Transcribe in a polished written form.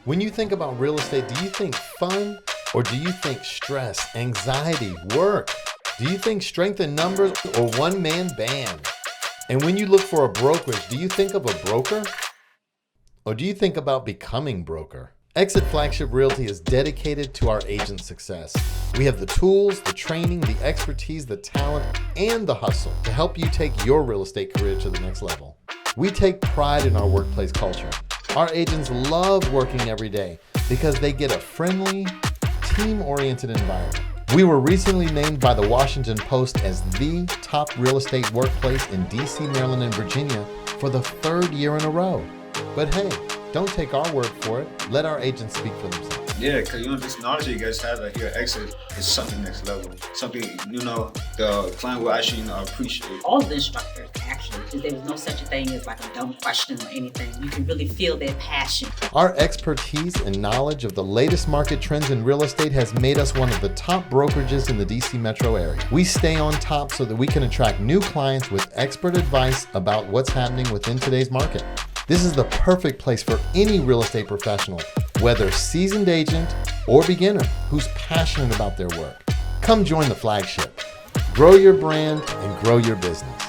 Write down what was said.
When you think about real estate, do you think fun or do you think stress, anxiety, work? Do you think strength in numbers or one-man band? And when you look for a brokerage, do you think of a broker or do you think about becoming broker? EXIT Flagship Realty is dedicated to our agent success. We have the tools, the training, the expertise, the talent, and the hustle to help you take your real estate career to the next level. We take pride in our workplace culture. Our agents love working every day because they get a friendly, team-oriented environment. We were recently named by the Washington Post as the top real estate workplace in DC, Maryland, and Virginia for the third year in a row. But hey, don't take our word for it. Let our agents speak for themselves. Yeah, because this knowledge that you guys have here at EXIT is something next level. Something, the client will actually appreciate. All of the instructors, actually, because there was no such a thing as like a dumb question or anything. You can really feel their passion. Our expertise and knowledge of the latest market trends in real estate has made us one of the top brokerages in the DC metro area. We stay on top so that we can attract new clients with expert advice about what's happening within today's market. This is the perfect place for any real estate professional, whether seasoned agent or beginner who's passionate about their work. Come join the flagship. Grow your brand and grow your business.